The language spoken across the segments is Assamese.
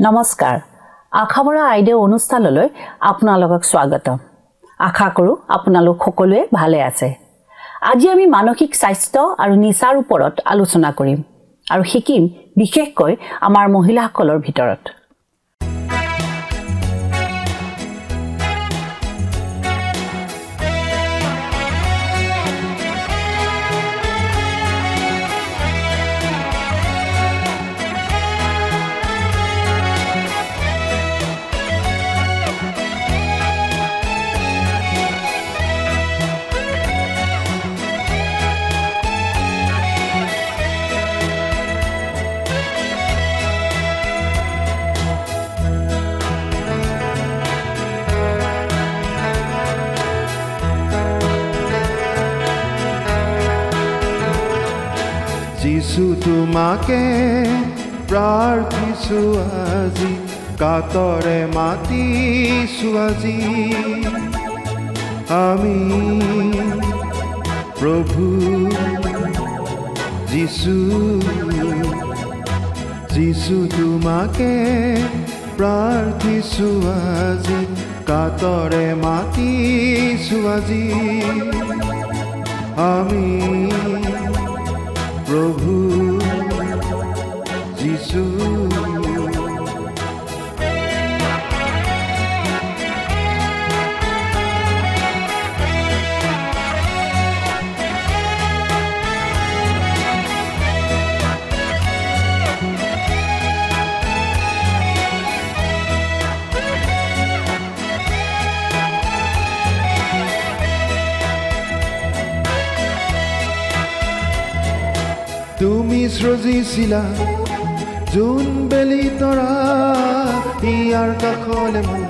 নমস্কাৰ আখাবৰা আইডিয়া অনুষ্ঠানলৈ আপোনালোকক স্বাগতম আশা কৰো আপোনালোক সকলোৱে ভালে আছে আজি আমি মানসিক স্বাস্থ্য আৰু নিচাৰ ওপৰত আলোচনা কৰিম আৰু শিকিম বিশেষকৈ আমাৰ মহিলাসকলৰ ভিতৰত যিছু তোমাকে প্ৰাৰ্থিছো আজি কাতৰে মাতিছো আজি আমি প্ৰভু যিছু তোমাকে প্ৰাৰ্থিছো আজি কাতৰে মাতিছো আজি আমি প্ৰভু যিছু তুমি সৃজিছিলা যোন বেলি তৰা ইয়াৰ কাষলে মোৰ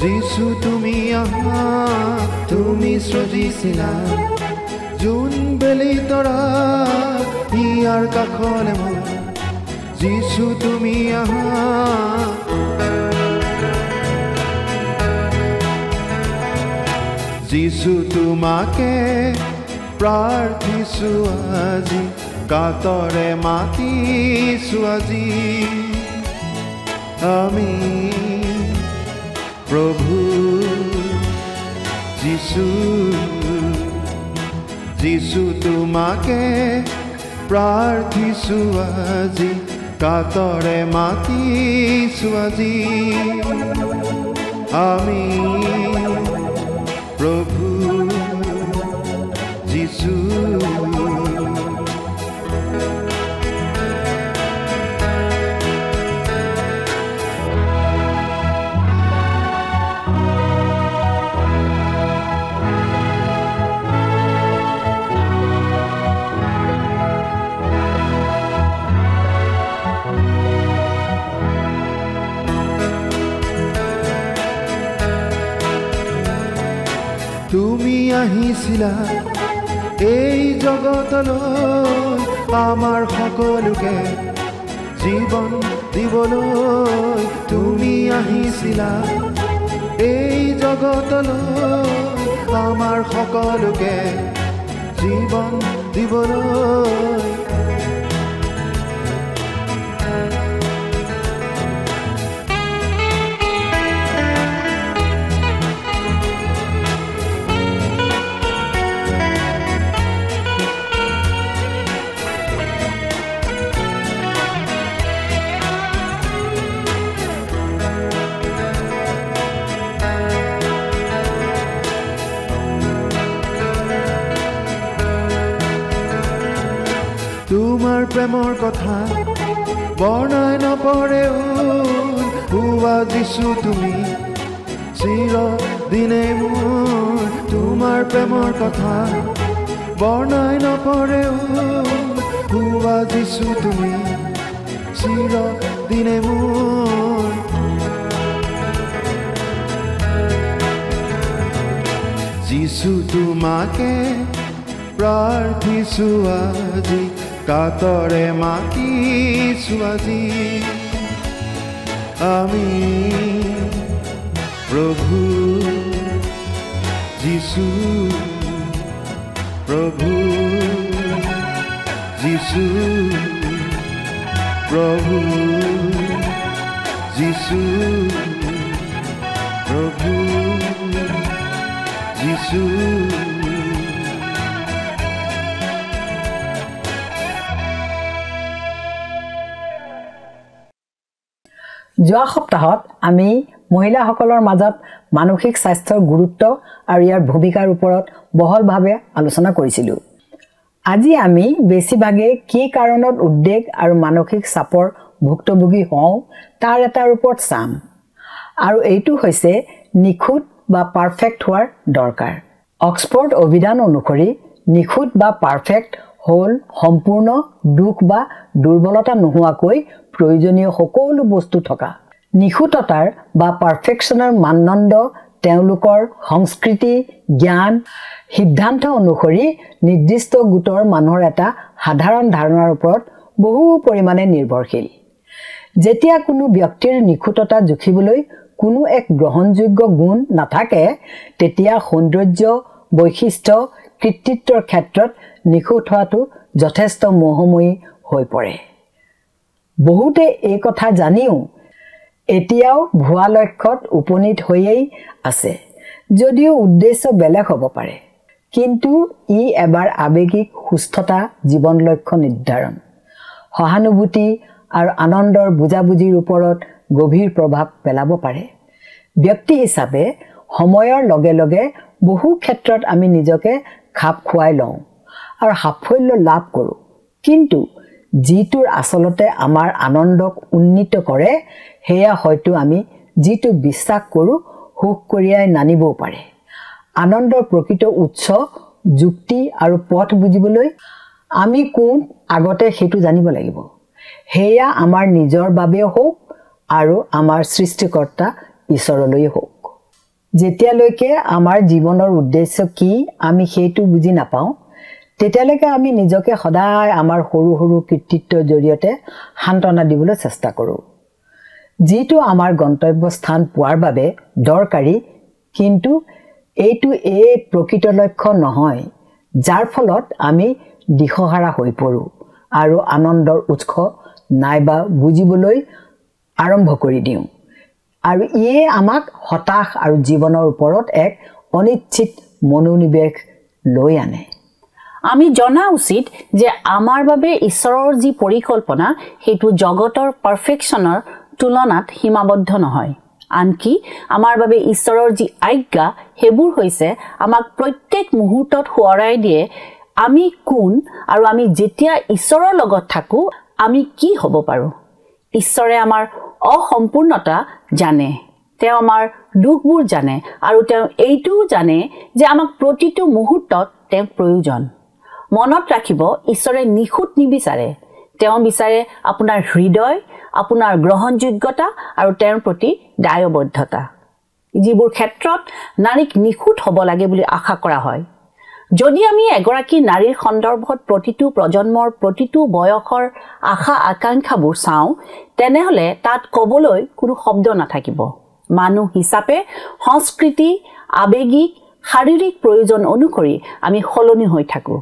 যিছু তুমি আহা তুমি সৃজিছিলা যোন বেলি তৰা ইয়াৰ কাষলে মোৰ যিছু তুমি আহা যিছু তোমাকে প্ৰাৰ্থিছো আজি কাতৰে মাতিছো আজি আমি প্ৰভু যিছু তোমাকে প্ৰাৰ্থিছো আজি কাতৰে মাতিছো আজি আমি প্ৰভু যিছু তুমি আহিছিলা এই জগতলৈ আমাৰ সকলোকে জীৱন দিবলৈ তুমি আহিছিলা এই জগতলৈ আমাৰ সকলোকে জীৱন দিবলৈ তোমাৰ প্ৰেমৰ কথা বৰ্ণাই নপৰেও হোৱা যিছু তুমি চিৰদিনে মোৰ তোমাৰ প্ৰেমৰ কথা বৰ্ণাই নপৰেও হোৱা যিছু তুমি চিৰদিনে মোৰ যিছু তোমাকে প্ৰাৰ্থিছো আজি কাতৰে মাতিছো আজি আমি প্ৰভু যিছু প্ৰভু যিছু প্ৰভু যিশু প্ৰভু যিশু যোৱা সপ্তাহত আমি মহিলাসকলৰ মাজত মানসিক স্বাস্থ্যৰ গুৰুত্ব আৰু ইয়াৰ ভূমিকাৰ ওপৰত বহলভাৱে আলোচনা কৰিছিলোঁ। আজি আমি বেছিভাগে কি কাৰণত উদ্বেগ আৰু মানসিক চাপৰ ভুক্তভোগী হওঁ তাৰ এটাৰ ওপৰত চাম, আৰু এইটো হৈছে নিখুঁত বা পাৰফেক্ট হোৱাৰ দৰকাৰ। অক্সফৰ্ড অভিধান অনুসৰি নিখুঁত বা পাৰফেক্ট হ'ল সম্পূৰ্ণ দুখ বা দুৰ্বলতা নোহোৱাকৈ প্ৰয়োজনীয় সকলো বস্তু থকা। নিখুঁততাৰ বা পাৰফেকশ্যনৰ মানদণ্ড তেওঁলোকৰ সংস্কৃতি, জ্ঞান, সিদ্ধান্ত অনুসৰি নিৰ্দিষ্ট গোটৰ মানুহৰ এটা সাধাৰণ ধাৰণাৰ ওপৰত বহু পৰিমাণে নিৰ্ভৰশীল। যেতিয়া কোনো ব্যক্তিৰ নিখুঁততা জুখিবলৈ কোনো এক গ্ৰহণযোগ্য গুণ নাথাকে, তেতিয়া সৌন্দৰ্য, বৈশিষ্ট্য, কৃতিত্বৰ ক্ষেত্ৰত নিখুঁত হোৱাটো যথেষ্ট মোহময়ী হৈ পৰে। বহুতে এই কথা জানিও এতিয়াও ভুৱা লক্ষ্যত উপনীত হৈয়েই আছে, যদিও উদ্দেশ্য বেলেগ হ'ব পাৰে। কিন্তু ই এবাৰ আৱেগিক সুস্থতা, জীৱন লক্ষ্য নিৰ্ধাৰণ, সহানুভূতি আৰু আনন্দৰ বুজাবুজিৰ ওপৰত গভীৰ প্ৰভাৱ পেলাব পাৰে। ব্যক্তি হিচাপে সময়ৰ লগে লগে বহু ক্ষেত্ৰত আমি নিজকে খাপ খুৱাই লওঁ আৰু সাফল্য লাভ কৰোঁ, কিন্তু যিটোৰ আচলতে আমাৰ আনন্দক উন্নীত কৰে সেয়া হয়তো আমি যিটো বিশ্বাস কৰোঁ সুখ কঢ়িয়াই নানিবও পাৰে। আনন্দৰ প্ৰকৃত উৎস, যুক্তি আৰু পথ বুজিবলৈ আমি কোন আগতে সেইটো জানিব লাগিব। সেয়া আমাৰ নিজৰ বাবেও হওক আৰু আমাৰ সৃষ্টিকৰ্তা ঈশ্বৰলৈ হওক। যেতিয়ালৈকে আমাৰ জীৱনৰ উদ্দেশ্য কি আমি সেইটো বুজি নাপাওঁ, তেতিয়ালৈকে আমি নিজকে সদায় আমাৰ সৰু সৰু কৃতিত্বৰ জৰিয়তে সান্তনা দিবলৈ চেষ্টা কৰোঁ, যিটো আমাৰ গন্তব্যস্থান পোৱাৰ বাবে দৰকাৰী, কিন্তু এইটো এই প্ৰকৃত লক্ষ্য নহয়, যাৰ ফলত আমি দিশহাৰা হৈ পৰোঁ আৰু আনন্দৰ উৎস নাইবা বুজিবলৈ আৰম্ভ কৰি দিওঁ, আৰু ইয়ে আমাক হতাশ আৰু জীৱনৰ ওপৰত এক অনিশ্চিত মনোনিৱেশ লৈ আনে। আমি জনা উচিত যে আমাৰ বাবে ঈশ্বৰৰ যি পৰিকল্পনা সেইটো জগতৰ পাৰফেকশ্যনৰ তুলনাত সীমাবদ্ধ নহয়। আনকি আমাৰ বাবে ঈশ্বৰৰ যি আজ্ঞা সেইবোৰ হৈছে আমাক প্ৰত্যেক মুহূৰ্তত সোঁৱৰাই দিয়ে আমি কোন আৰু আমি যেতিয়া ঈশ্বৰৰ লগত থাকোঁ আমি কি হ'ব পাৰোঁ। ঈশ্বৰে আমাৰ অসম্পূৰ্ণতা জানে, তেওঁ আমাৰ দুখবোৰ জানে, আৰু তেওঁ এইটোও জানে যে আমাক প্ৰতিটো মুহূৰ্তত তেওঁক প্ৰয়োজন। মনত ৰাখিব, ঈশ্বৰে নিখুঁত নিবিচাৰে, তেওঁ বিচাৰে আপোনাৰ হৃদয়, আপোনাৰ গ্ৰহণযোগ্যতা আৰু তেওঁৰ প্ৰতি দায়বদ্ধতা, যিবোৰ ক্ষেত্ৰত নাৰীক নিখুঁত হ'ব লাগে বুলি আশা কৰা হয়। যদি আমি এগৰাকী নাৰীৰ সন্দৰ্ভত প্ৰতিটো প্ৰজন্মৰ প্ৰতিটো বয়সৰ আশা আকাংক্ষাবোৰ চাওঁ, তেনেহ'লে তাত ক'বলৈ কোনো শব্দ নাথাকিব। মানুহ হিচাপে সংস্কৃতি, আৱেগিক, শাৰীৰিক প্ৰয়োজন অনুসৰি আমি সলনি হৈ থাকোঁ।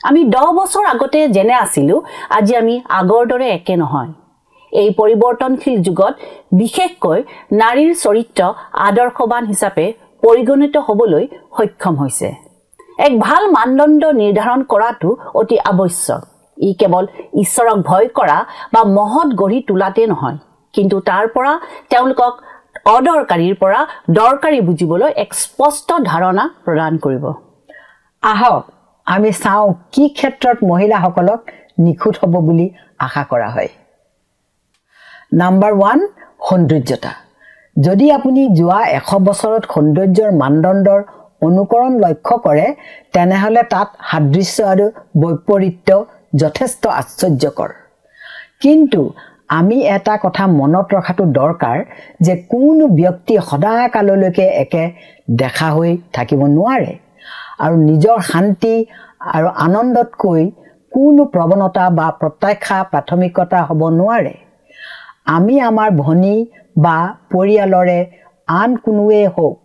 আমি 10 বছৰ আগতে যেনে আছিলোঁ, আজি আমি আগৰ দৰে একে নহয়। এই পৰিৱৰ্তনশীল যুগত বিশেষকৈ নাৰীৰ চৰিত্ৰ আদৰ্শৱান হিচাপে পৰিগণিত হ'বলৈ সক্ষম হৈছে। এক ভাল মানদণ্ড নিৰ্ধাৰণ কৰাটো অতি আৱশ্যক। ই কেৱল ঈশ্বৰক ভয় কৰা বা মহৎ গঢ়ি তোলাতে নহয়, কিন্তু তাৰ পৰা তেওঁলোকক অদৰকাৰীৰ পৰা দৰকাৰী বুজিবলৈ এক স্পষ্ট ধাৰণা প্ৰদান কৰিব। আহক আমি চাওঁ কি ক্ষেত্ৰত মহিলাসকলক নিখুঁত হ'ব বুলি আশা কৰা হয়। নাম্বাৰ 1, সৌন্দৰ্যতা। যদি আপুনি যোৱা 100 বছৰত সৌন্দৰ্যৰ মানদণ্ডৰ অনুকৰণ লক্ষ্য কৰে, তেনেহ'লে তাত সাদৃশ্য আৰু বৈপৰীত্য যথেষ্ট আশ্চৰ্যকৰ। কিন্তু আমি এটা কথা মনত ৰখাটো দৰকাৰ যে কোনো ব্যক্তি সদায় কাললৈকে একে দেখা হৈ থাকিব নোৱাৰে, আৰু নিজৰ শান্তি আৰু আনন্দতকৈ কোনো প্ৰৱণতা বা প্ৰত্যাশা প্ৰাথমিকতা হ'ব নোৱাৰে। আমি আমাৰ ভনী বা পৰিয়ালৰে আন কোনোৱেই হওক,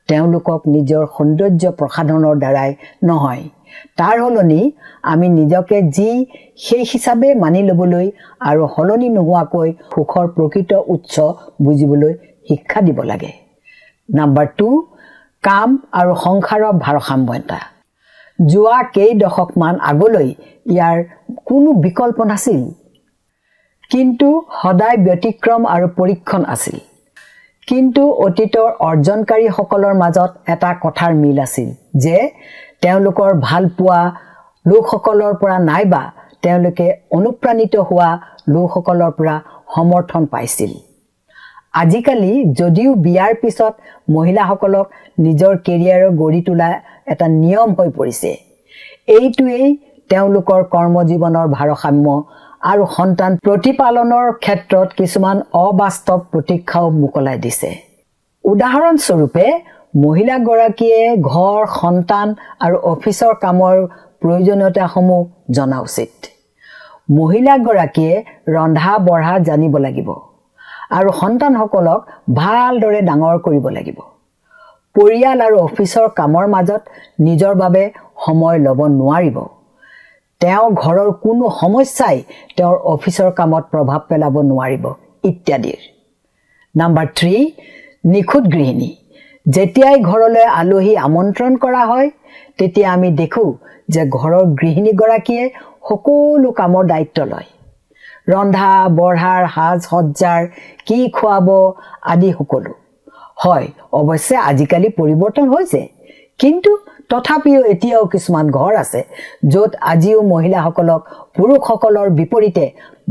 তেওঁলোকক নিজৰ সৌন্দৰ্য প্ৰসাধনৰ দ্বাৰাই নহয়, তাৰ হলনি আমি নিজকে যি সেই হিচাপে মানি ল'বলৈ আৰু হলনি নোহোৱাকৈ সুখৰ প্ৰকৃত উৎস বুজিবলৈ শিক্ষা দিব লাগে। নাম্বাৰ 2, কাম আৰু সংসাৰৰ ভাৰসাম্যতা। যোৱা কেই দশকমান আগলৈ ইয়াৰ কোনো বিকল্প নাছিল, কিন্তু সদায় ব্যতিক্ৰম আৰু পৰীক্ষণ আছিল। কিন্তু অতীতৰ অৰ্জনকাৰীসকলৰ মাজত এটা কথাৰ মিল আছিল যে তেওঁলোকৰ ভাল পোৱা লোকসকলৰ পৰা নাইবা তেওঁলোকে অনুপ্ৰাণিত হোৱা লোকসকলৰ পৰা সমৰ্থন পাইছিল। আজিকালি যদিও বিয়াৰ পিছত মহিলাসকলক নিজৰ কেৰিয়াৰৰ গঢ়ি তোলা এটা নিয়ম হৈ পৰিছে, এইটোৱেই তেওঁলোকৰ কৰ্মজীৱনৰ ভাৰসাম্য আৰু সন্তান প্ৰতিপালনৰ ক্ষেত্ৰত কিছুমান অবাস্তৱ প্ৰতীক্ষাও মোকলাই দিছে। উদাহৰণস্বৰূপে মহিলাগৰাকীয়ে ঘৰ, সন্তান আৰু অফিচৰ কামৰ প্ৰয়োজনীয়তাসমূহ জনা উচিত। মহিলাগৰাকীয়ে ৰন্ধা বঢ়া জানিব লাগিব আৰু সন্তানসকলক ভালদৰে ডাঙৰ কৰিব লাগিব। পৰিয়াল আৰু অফিচৰ কামৰ মাজত নিজৰ বাবে সময় ল'ব নোৱাৰিব। তেওঁ ঘৰৰ কোনো সমস্যাই তেওঁৰ অফিচৰ কামত প্ৰভাৱ পেলাব নোৱাৰিব ইত্যাদিৰ। নাম্বাৰ 3, নিখুঁত গৃহিণী। যেতিয়াই ঘৰলৈ আলহী আমন্ত্ৰণ কৰা হয় তেতিয়া আমি দেখোঁ যে ঘৰৰ গৃহিণীগৰাকীয়ে সকলো কামৰ দায়িত্ব লয়। ৰন্ধা বঢ়াৰ, সাজ সজ্জাৰ, কি খুৱাব আদি সকলো। হয়, অৱশ্যে আজিকালি পৰিৱৰ্তন হৈছে, কিন্তু তথাপিও এতিয়াও কিছুমান ঘৰ আছে য'ত আজিও মহিলাসকলক পুৰুষসকলৰ বিপৰীতে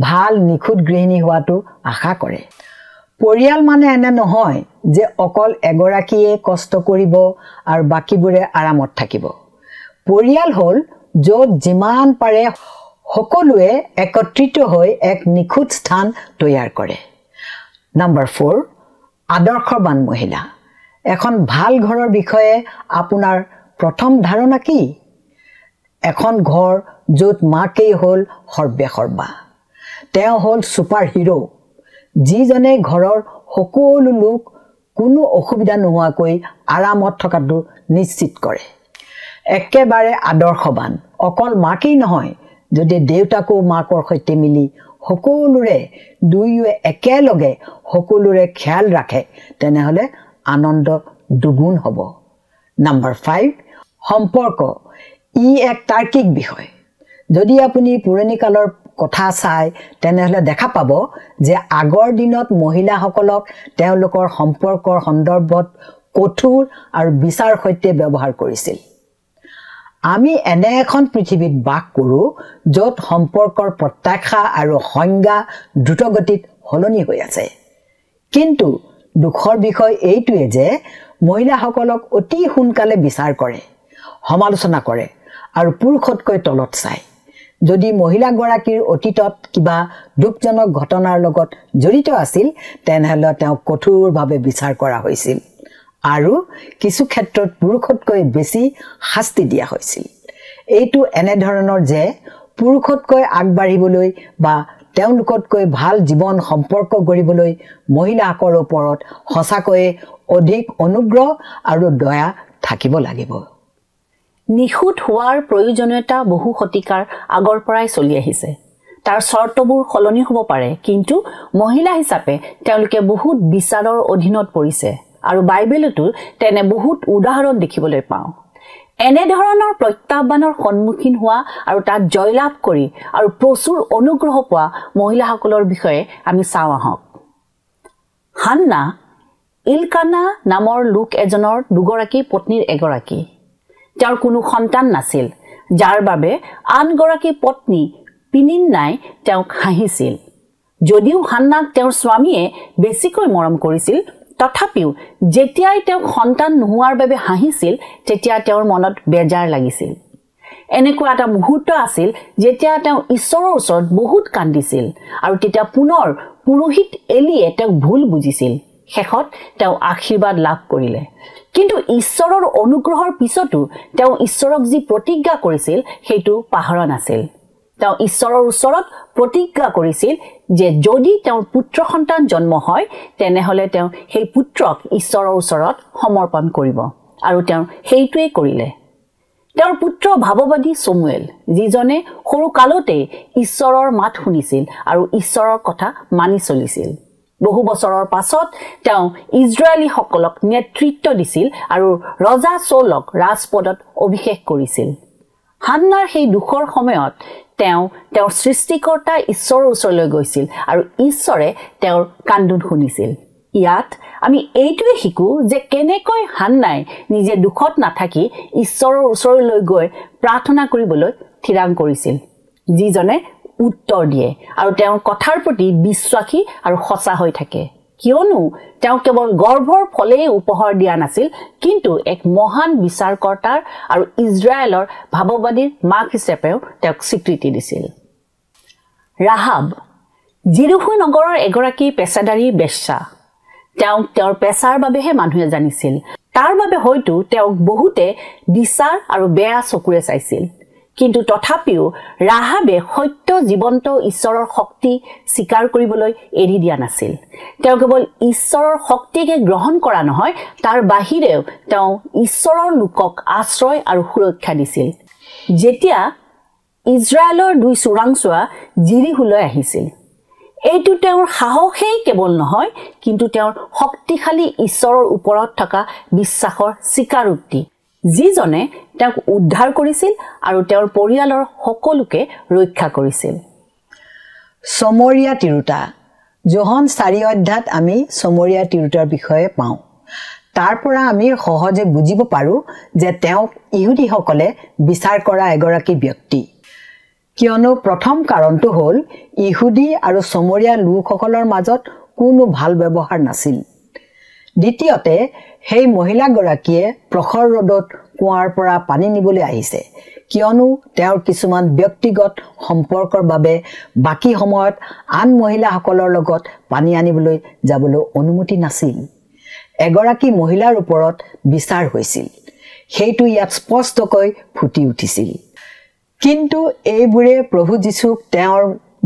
ভাল নিখুঁত গৃহিণী হোৱাটো আশা কৰে। পৰিয়াল মানে এনে নহয় যে অকল এগৰাকীয়ে কষ্ট কৰিব আৰু বাকীবোৰে আৰামত থাকিব। পৰিয়াল হ'ল য'ত যিমান পাৰে সকলোৱে একত্ৰিত হৈ এক নিখুঁত স্থান তৈয়াৰ কৰে। নাম্বাৰ 4, আদৰ্শবান মহিলা। এখন ভাল ঘৰৰ বিষয়ে আপোনাৰ প্ৰথম ধাৰণা কি? এখন ঘৰ য'ত মাকেই হ'ল সৰ্বেসৰ্বা। তেওঁ হ'ল ছুপাৰ হিৰো, যিজনে ঘৰৰ সকলো লোক কোনো অসুবিধা নোহোৱাকৈ আৰামত থকাটো নিশ্চিত কৰে। একেবাৰে আদৰ্শবান অকল মাকেই নহয়, যদি দেউতাকো মাকৰ সৈতে মিলি সকলোৰে দুয়োৱে একেলগে সকলোৰে খেয়াল ৰাখে তেনেহ'লে আনন্দ দুগুণ হ'ব। নাম্বাৰ 5, সম্পৰ্ক। ই এক তাৰ্কিক বিষয়। যদি আপুনি পুৰণি কালৰ কথা চায় তেনেহ'লে দেখা পাব যে আগৰ দিনত মহিলাসকলক তেওঁলোকৰ সম্পৰ্কৰ সন্দৰ্ভত কঠোৰ আৰু বিচাৰ সৈতে ব্যৱহাৰ কৰিছিল। আমি এনে এখন পৃথিৱীত বাস কৰোঁ য'ত সম্পৰ্কৰ প্ৰত্যাশা আৰু সংজ্ঞা দ্ৰুতগতিত সলনি হৈ আছে। কিন্তু দুখৰ বিষয় এইটোৱে যে মহিলাসকলক অতি সোনকালে বিচাৰ কৰে, সমালোচনা কৰে আৰু পুৰুষতকৈ তলত চায়। যদি মহিলাগৰাকীৰ অতীতত কিবা দুখজনক ঘটনাৰ লগত জড়িত আছিল তেনেহ'লে তেওঁক কঠোৰভাৱে বিচাৰ কৰা হৈছিল আৰু কিছু ক্ষেত্ৰত পুৰুষতকৈ বেছি শাস্তি দিয়া হৈছিল। এইটো এনেধৰণৰ যে পুৰুষতকৈ আগবাঢ়িবলৈ বা তেওঁলোকতকৈ ভাল জীৱন সম্পৰ্ক গঢ়িবলৈ মহিলাসকলৰ ওপৰত সঁচাকৈয়ে অধিক অনুগ্ৰহ আৰু দয়া থাকিব লাগিব। নিখুঁত হোৱাৰ প্ৰয়োজনীয়তা বহু শতিকাৰ আগৰ পৰাই চলি আহিছে। তাৰ চৰ্তবোৰ সলনি হ'ব পাৰে, কিন্তু মহিলা হিচাপে তেওঁলোকে বহুত বিচাৰৰ অধীনত পৰিছে আৰু বাইবেলতো তেনে বহুত উদাহৰণ দেখিবলৈ পাওঁ। এনেধৰণৰ প্ৰত্যাহ্বানৰ সন্মুখীন হোৱা আৰু তাত জয়লাভ কৰি আৰু প্ৰচুৰ অনুগ্ৰহ পোৱা মহিলাসকলৰ বিষয়ে আমি চাওঁ আহক। হান্না ইলকানা নামৰ লোক এজনৰ দুগৰাকী পত্নীৰ এগৰাকী। তেওঁৰ কোনো সন্তান নাছিল, যাৰ বাবে আনগৰাকী পত্নী পিনিন্নাই তেওঁক হাঁহিছিল। যদিও হান্নাক তেওঁৰ স্বামীয়ে বেছিকৈ মৰম কৰিছিল, তথাপিও যেতিয়াই তেওঁক সন্তান নোহোৱাৰ বাবে হাঁহিছিল তেতিয়া তেওঁৰ মনত বেজাৰ লাগিছিল। এনেকুৱা এটা মুহূৰ্ত আছিল যেতিয়া তেওঁ ঈশ্বৰৰ ওচৰত বহুত কান্দিছিল আৰু তেতিয়া পুনৰ পুৰোহিত এলিয়ে তেওঁক ভুল বুজিছিল। শেষত তেওঁ আশীৰ্বাদ লাভ কৰিলে, কিন্তু ঈশ্বৰৰ অনুগ্ৰহৰ পিছতো তেওঁ ঈশ্বৰক যি প্ৰতিজ্ঞা কৰিছিল সেইটো পাহৰা নাছিল। তেওঁ ঈশ্বৰৰ ওচৰত প্ৰতিজ্ঞা কৰিছিল যে যদি তেওঁৰ পুত্ৰ সন্তান জন্ম হয় তেনেহ'লে তেওঁ সেই পুত্ৰক ঈশ্বৰৰ ওচৰত সমৰ্পণ কৰিব, আৰু তেওঁ সেইটোৱেই কৰিলে। তেওঁৰ পুত্ৰ ভাৱবাদী সমুৱেল, যিজনে সৰু কালতে ঈশ্বৰৰ মাত শুনিছিল আৰু ঈশ্বৰৰ কথা মানি চলিছিল। বহু বছৰৰ পাছত তেওঁ ইজৰাইলীসকলক নেতৃত্ব দিছিল আৰু ৰজা চৌলক ৰাজপদত অভিষেক কৰিছিল। হান্নাৰ সেই দুখৰ সময়ত তেওঁ তেওঁৰ সৃষ্টিকৰ্তা ঈশ্বৰৰ ওচৰলৈ গৈছিল আৰু ঈশ্বৰে তেওঁৰ কান্দোন শুনিছিল। ইয়াত আমি এইটোৱে শিকো যে কেনেকৈ হান্নাই নিজে দুখত নাথাকি ঈশ্বৰৰ ওচৰলৈ গৈ প্ৰাৰ্থনা কৰিবলৈ থিৰাং কৰিছিল, যিজনে উত্তৰ দিয়ে আৰু তেওঁৰ কথাৰ প্ৰতি বিশ্বাসী আৰু সঁচা হৈ থাকে। কিয়নো তেওঁ কেৱল গৰ্ভৰ ফলেই উপহাৰ দিয়া নাছিল, কিন্তু এক মহান বিচাৰকৰ্তাৰ আৰু ইজৰাইলৰ ভাৱবাদীৰ মাক হিচাপেও তেওঁক স্বীকৃতি দিছিল। ৰাহাব জিৰিহো নগৰৰ এগৰাকী পেছাদাৰী বেশ্যা। তেওঁক তেওঁৰ পেছাৰ বাবেহে মানুহে জানিছিল। তাৰ বাবে হয়তো তেওঁক বহুতে বিচাৰ আৰু বেয়া চকুৰে চাইছিল। কিন্তু তথাপিও ৰাহাবে সত্য জীৱন্ত ঈশ্বৰৰ শক্তি স্বীকাৰ কৰিবলৈ এৰি দিয়া নাছিল। তেওঁ কেৱল ঈশ্বৰৰ শক্তিকে গ্ৰহণ কৰা নহয়, তাৰ বাহিৰেও তেওঁ ঈশ্বৰৰ লোকক আশ্ৰয় আৰু সুৰক্ষা দিছিল। যেতিয়া ইজৰাইলৰ 2 চোৰাংচোৱা জিৰিহোলৈ আহিছিল, এইটো তেওঁৰ সাহসেই কেৱল নহয়, কিন্তু তেওঁৰ শক্তিশালী ঈশ্বৰৰ ওপৰত থকা বিশ্বাসৰ স্বীকাৰোক্তি, যিজনে তেওঁক উদ্ধাৰ কৰিছিল আৰু তেওঁৰ পৰিয়ালৰ সকলোকে ৰক্ষা কৰিছিল। চমৰীয়া তিৰোতা। যোহন 4 অধ্যায়ত আমি চমৰীয়া তিৰোতাৰ বিষয়ে পাওঁ। তাৰ পৰা আমি সহজে বুজিব পাৰোঁ যে তেওঁক ইহুদীসকলে বিচাৰ কৰা এগৰাকী ব্যক্তি। কিয়নো প্ৰথম কাৰণটো হ'ল ইহুদী আৰু চমৰীয়া লোকসকলৰ মাজত কোনো ভাল ব্যৱহাৰ নাছিল। দ্বিতীয়তে, সেই মহিলাগৰাকীয়ে প্ৰখৰ ৰ'দত কুঁৱাৰ পৰা পানী নিবলৈ আহিছে, কিয়নো তেওঁৰ কিছুমান ব্যক্তিগত সম্পৰ্কৰ বাবে বাকী সময়ত আন মহিলাসকলৰ লগত পানী আনিবলৈ যাবলৈ অনুমতি নাছিল। এগৰাকী মহিলাৰ ওপৰত বিচাৰ হৈছিল, সেইটো ইয়াত স্পষ্টকৈ ফুটি উঠিছিল। কিন্তু এইবোৰে প্ৰভু যীশুক তেওঁৰ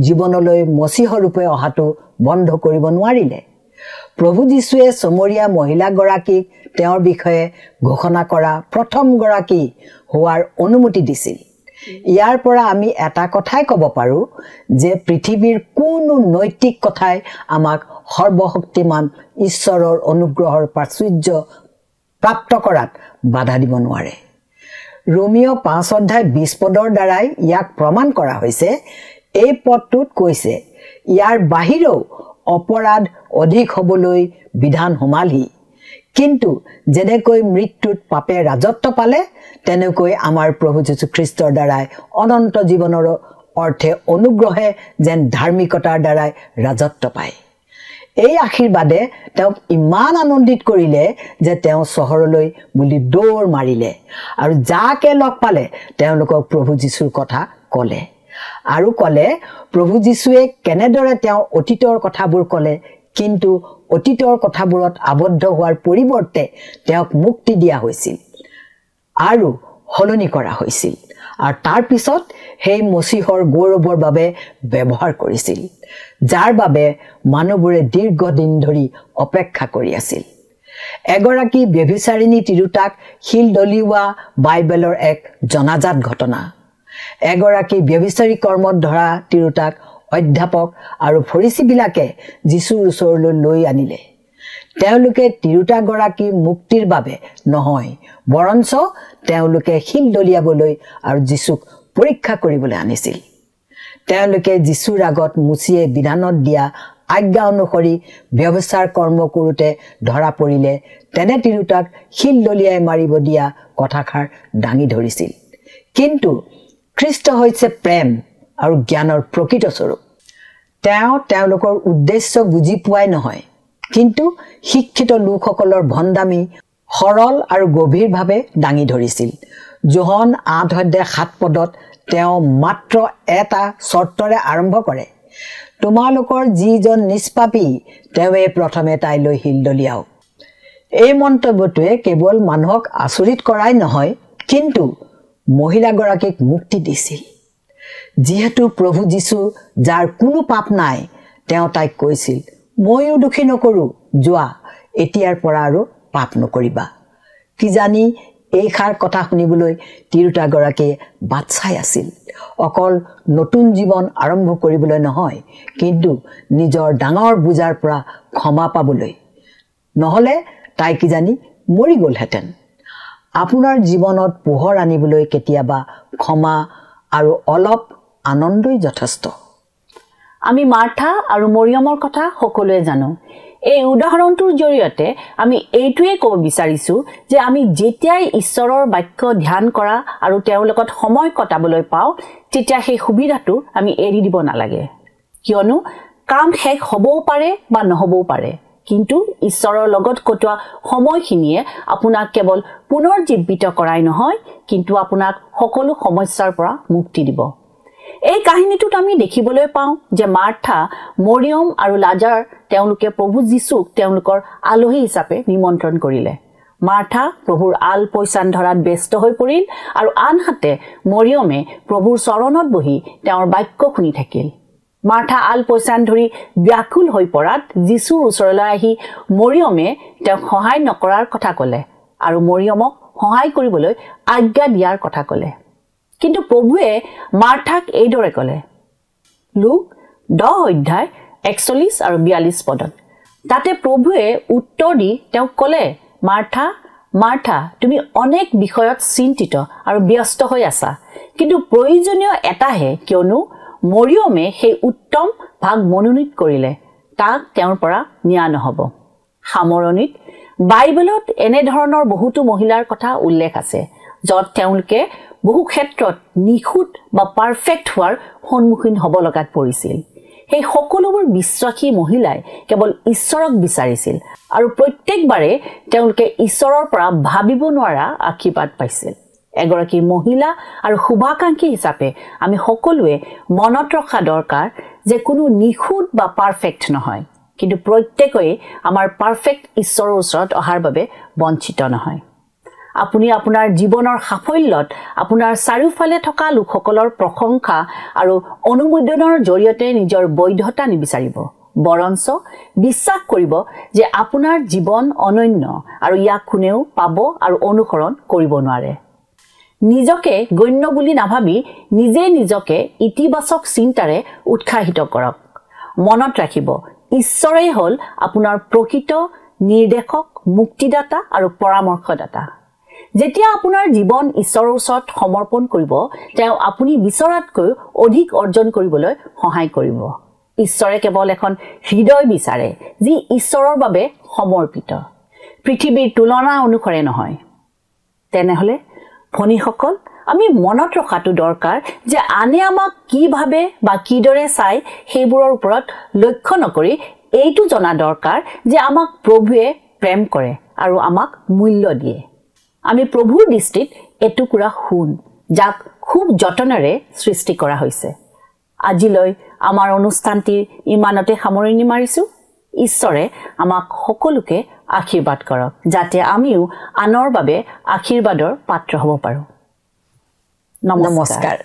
জীৱনলৈ মচিহৰূপে অহাটো বন্ধ কৰিব নোৱাৰিলে। প্ৰভু যীশুৱে চমৰীয়া মহিলাগৰাকীক তেওঁৰ বিষয়ে ঘোষণা কৰা প্ৰথমগৰাকী হোৱাৰ অনুমতি দিছিল। ইয়াৰ পৰা আমি এটা কথাই ক'ব পাৰোঁ যে পৃথিৱীৰ কোনো নৈতিক কথাই আমাক সৰ্বশক্তিমান ঈশ্বৰৰ অনুগ্ৰহৰ প্ৰাচুৰ্য প্ৰাপ্ত কৰাত বাধা দিব নোৱাৰে। ৰোমিঅ 5 অধ্যায় 20 পদৰ দ্বাৰাই ইয়াক প্ৰমাণ কৰা হৈছে। এই পদটোত কৈছে, ইয়াৰ বাহিৰেও অপৰাধ অধিক হ'বলৈ বিধান সোমালহি, কিন্তু যেনেকৈ মৃত্যুত পাপে ৰাজত্ব পালে, তেনেকৈ আমাৰ প্ৰভু যীশুখ্ৰীষ্টৰ দ্বাৰাই অনন্ত জীৱনৰ অৰ্থে অনুগ্ৰহে যেন ধাৰ্মিকতাৰ দ্বাৰাই ৰাজত্ব পায়। এই আশীৰ্বাদে তেওঁক ইমান আনন্দিত কৰিলে যে তেওঁ চহৰলৈ বুলি দৌৰ মাৰিলে আৰু যাকে লগ পালে তেওঁলোকক প্ৰভু যীশুৰ কথা ক'লে আৰু ক'লে প্ৰভু যীশুৱে কেনেদৰে তেওঁৰ অতীতৰ কথাবোৰ ক'লে, কিন্তু অতীতৰ কথাবোৰত আবদ্ধ হোৱাৰ পৰিৱৰ্তে তেওঁক মুক্তি দিয়া হৈছিল আৰু সলনি কৰা হৈছিল, আৰু তাৰ পিছত সেই মচিহৰ গৌৰৱৰ বাবে ব্যৱহাৰ কৰিছিল, যাৰ বাবে মানুহবোৰে দীৰ্ঘদিন ধৰি অপেক্ষা কৰি আছিল। এগৰাকী ব্যভিচাৰিণী তিৰোতাক শিল দলিওৱা বাইবেলৰ এক জনাজাত ঘটনা। এগৰাকী ব্যভিচাৰী কৰ্মত ধৰা তিৰোতাক অধ্যাপক আৰু ফৰিচীবিলাকে যীশুৰ ওচৰলৈ লৈ আনিলে। তেওঁলোকে তিৰোতাগৰাকী মুক্তিৰ বাবে নহয়, বৰঞ্চ তেওঁলোকে শিল দলিয়াবলৈ আৰু যীশুক পৰীক্ষা কৰিবলৈ আনিছিল। তেওঁলোকে যীশুৰ আগত মুচিয়ে বিধানত দিয়া আজ্ঞা অনুসৰি ব্যভিচাৰ কৰ্ম কৰোঁতে ধৰা পৰিলে তেনে তিৰোতাক শিল দলিয়াই মাৰিব দিয়া কথাষাৰ দাঙি ধৰিছিল। কিন্তু খ্ৰীষ্ট হৈছে প্ৰেম আৰু জ্ঞানৰ প্ৰকৃত স্বৰূপ। তেওঁ তেওঁলোকৰ উদ্দেশ্য বুজি পোৱাই নহয়, কিন্তু শিক্ষিত লোকসকলৰ ভণ্ডামি সৰল আৰু গভীৰভাৱে দাঙি ধৰিছিল। যোহন 8 অধ্যায় 7 পদত তেওঁ মাত্ৰ এটা চৰ্তৰে আৰম্ভ কৰে, তোমালোকৰ যিজন নিষ্পাপী তেওঁৱে প্ৰথমে তাইলৈ শিল দলিয়াওক। এই মন্তব্যটোৱে কেৱল মানুহক আচৰিত কৰাই নহয়, কিন্তু মহিলাগৰাকীক মুক্তি দিছিল। যিহেতু প্ৰভু যীশু যাৰ কোনো পাপ নাই, তেওঁ তাইক কৈছিল, ময়ো দোষী নকৰোঁ, যোৱা, এতিয়াৰ পৰা আৰু পাপ নকৰিবা। কিজানি এইষাৰ কথা শুনিবলৈ তিৰোতাগৰাকীয়ে বাট চাই আছিল। অকল নতুন জীৱন আৰম্ভ কৰিবলৈ নহয়, কিন্তু নিজৰ ডাঙৰ বোজাৰ পৰা ক্ষমা পাবলৈ। নহ'লে তাই কিজানি মৰি গ'লহেঁতেন। আপোনাৰ জীৱনত পোহৰ আনিবলৈ কেতিয়াবা ক্ষমা আৰু অলপ আনন্দই যথেষ্ট। আমি মাৰ্থা আৰু মৰিয়মৰ কথা সকলোৱে জানো। এই উদাহৰণটোৰ জৰিয়তে আমি এইটোৱে ক'ব বিচাৰিছোঁ যে আমি যেতিয়াই ঈশ্বৰৰ বাক্য ধ্যান কৰা আৰু তেওঁৰ লগত সময় কটাবলৈ পাওঁ, তেতিয়া সেই সুবিধাটো আমি এৰি দিব নালাগে। কিয়নো কাম শেষ হ'বও পাৰে বা নহ'বও পাৰে, কিন্তু ঈশ্বৰৰ লগত কটোৱা সময়খিনিয়ে আপোনাক কেৱল পুনৰ জীৱিত কৰাই নহয়, কিন্তু আপোনাক সকলো সমস্যাৰ পৰা মুক্তি দিব। এই কাহিনীটোত আমি দেখিবলৈ পাওঁ যে মাৰ্থা, মৰিয়ম আৰু লাজাৰ তেওঁলোকে প্ৰভু যীশুক তেওঁলোকৰ আলহী হিচাপে নিমন্ত্ৰণ কৰিলে। মাৰ্থা প্ৰভুৰ আল পৈচান ধৰাত ব্যস্ত হৈ পৰিল আৰু আনহাতে মৰিয়মে প্ৰভুৰ চৰণত বহি তেওঁৰ বাক্য শুনি থাকিল। মাৰ্থা আল পৈচান ধৰি ব্যাকুল হৈ পৰাত যীশুৰ ওচৰলৈ আহি মৰিয়মে তেওঁক সহায় নকৰাৰ কথা ক'লে আৰু মৰিয়মক সহায় কৰিবলৈ আজ্ঞা দিয়াৰ কথা ক'লে। কিন্তু প্ৰভুৱে মাৰ্থাক এইদৰে ক'লে, লুক 10 অধ্যায় 41 আৰু 42 পদত। তাতে প্ৰভুৱে উত্তৰ দি তেওঁক ক'লে, মাৰ্থা মাৰ্থা, তুমি অনেক বিষয়ত চিন্তিত আৰু ব্যস্ত হৈ আছা, কিন্তু প্ৰয়োজনীয় এটাহে, কিয়নো মৰিয়মে সেই উত্তম ভাগ মনোনীত কৰিলে, তাক তেওঁৰ পৰা নিয়া নহ'ব। সামৰণিত বাইবেলত এনেধৰণৰ বহুতো মহিলাৰ কথা উল্লেখ আছে, য'ত তেওঁলোকে বহু ক্ষেত্ৰত নিখুঁত বা পাৰফেক্ট হোৱাৰ সন্মুখীন হ'ব লগাত পৰিছিল। সেই সকলোবোৰ বিশ্বাসী মহিলাই কেৱল ঈশ্বৰক বিচাৰিছিল আৰু প্ৰত্যেকবাৰে তেওঁলোকে ঈশ্বৰৰ পৰা ভাবিব নোৱাৰা আশীৰ্বাদ পাইছিল। এগৰাকী মহিলা আৰু শুভাকাংক্ষী হিচাপে আমি সকলোৱে মনত ৰখা দৰকাৰ যে কোনো নিখুঁত বা পাৰফেক্ট নহয়, কিন্তু প্ৰত্যেকেই আমাৰ পাৰফেক্ট ঈশ্বৰৰ ওচৰত অহাৰ বাবে বঞ্চিত নহয়। আপুনি আপোনাৰ জীৱনৰ সাফল্যত আপোনাৰ চাৰিওফালে থকা লোকসকলৰ প্ৰশংসা আৰু অনুমোদনৰ জৰিয়তে নিজৰ বৈধতা নিবিচাৰিব, বৰঞ্চ বিশ্বাস কৰিব যে আপোনাৰ জীৱন অনন্য আৰু ইয়াক কোনেও পাব আৰু অনুসৰণ কৰিব নোৱাৰে। নিজকে গণ্য বুলি নাভাবি নিজে নিজকে ইতিবাচক চিন্তাৰে উৎসাহিত কৰক। মনত ৰাখিব, ঈশ্বৰেই হ'ল আপোনাৰ প্ৰকৃত নিৰ্দেশক, মুক্তিদাতা আৰু পৰামৰ্শদাতা। যেতিয়া আপোনাৰ জীৱন ঈশ্বৰৰ ওচৰত সমৰ্পণ কৰিব, তেওঁ আপুনি বিচৰাতকৈ অধিক অৰ্জন কৰিবলৈ সহায় কৰিব। ঈশ্বৰে কেৱল এখন হৃদয় বিচাৰে যি ঈশ্বৰৰ বাবে সমৰ্পিত, পৃথিৱীৰ তুলনা অনুসৰে নহয়। তেনেহ'লে ভনীসকল, আমি মনত ৰখাটো দৰকাৰ যে আনে আমাক কি ভাবে বা কিদৰে চাই সেইবোৰৰ ওপৰত লক্ষ্য নকৰি এইটো জনা দৰকাৰ যে আমাক প্ৰভুৱে প্ৰেম কৰে আৰু আমাক মূল্য দিয়ে। আমি প্ৰভুৰ দৃষ্টিত এটুকুৰা সোণ, যাক খুব যতনেৰে সৃষ্টি কৰা হৈছে। আজিলৈ আমাৰ অনুষ্ঠানটিৰ ইমানতে সামৰণি মাৰিছোঁ। ঈশ্বৰে আমাক সকলোকে আশীৰ্বাদ কৰক, যাতে আমিও আনৰ বাবে আশীৰ্বাদৰ পাত্ৰ হ'ব পাৰোঁ। নমস্কাৰ।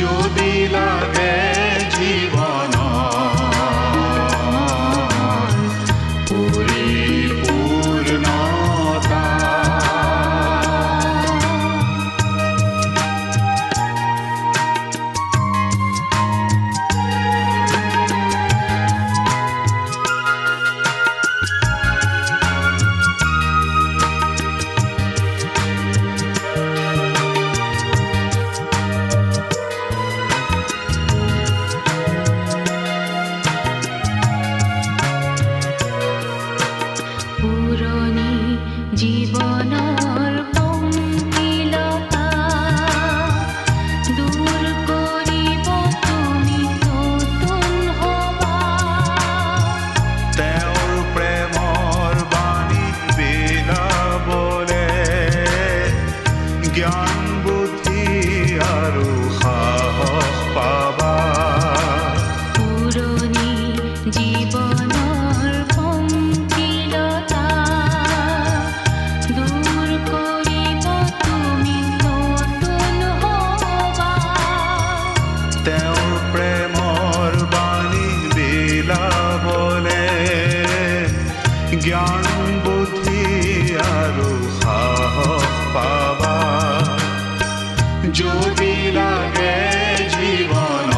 যদি লাগে জীৱন পৰিপূৰ্ণতা জ্ঞান বুদ্ধি আৰু সাহস পাবা যদি লাগে জীৱন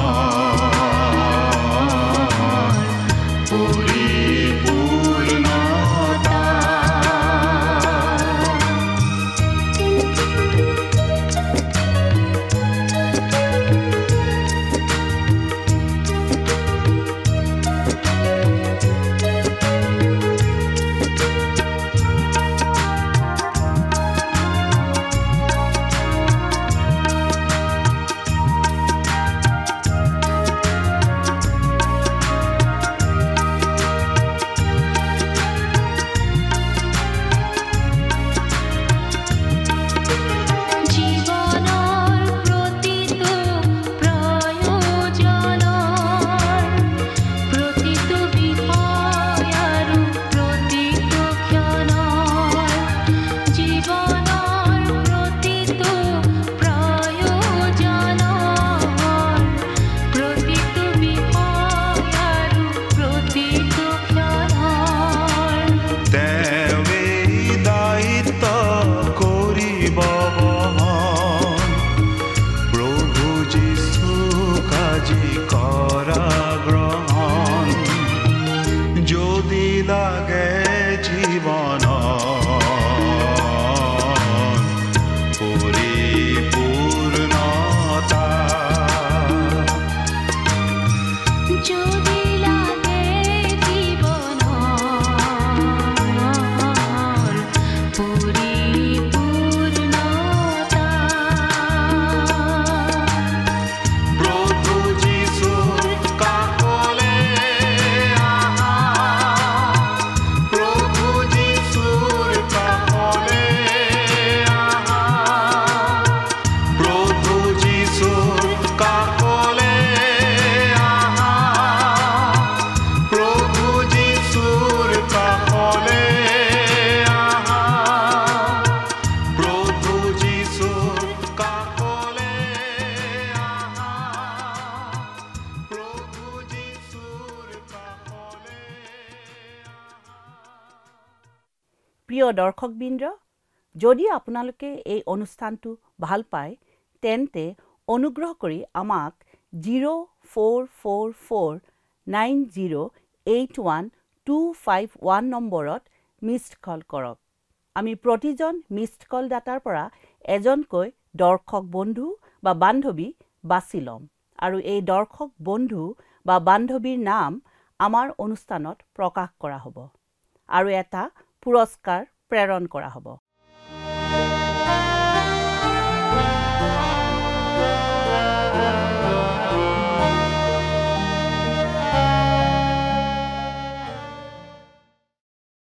পৰিপূৰ্ণতা লাগে জীৱন পৰিপূৰ্ণতা যদি লাগে জীৱন পৰিপূৰ্ণতা প্ৰভু যীশুৰ কাষলৈ প্ৰিয় দৰ্শকবৃন্দ, যদি আপোনালোকে এই অনুষ্ঠানটো ভাল পায় তেন্তে অনুগ্ৰহ কৰি আমাক 0444908125 নম্বৰত মিছড কল কৰক। আমি প্ৰতিজন মিছড কল দাতাৰ পৰা এজনকৈ দৰ্শক বন্ধু বা বান্ধৱী বাছি ল'ম আৰু এই দৰ্শক বন্ধু বা বান্ধৱীৰ নাম আমাৰ অনুষ্ঠানত প্ৰকাশ কৰা হ'ব আৰু এটা পুৰস্কাৰ প্ৰেৰণ কৰা হ'ব।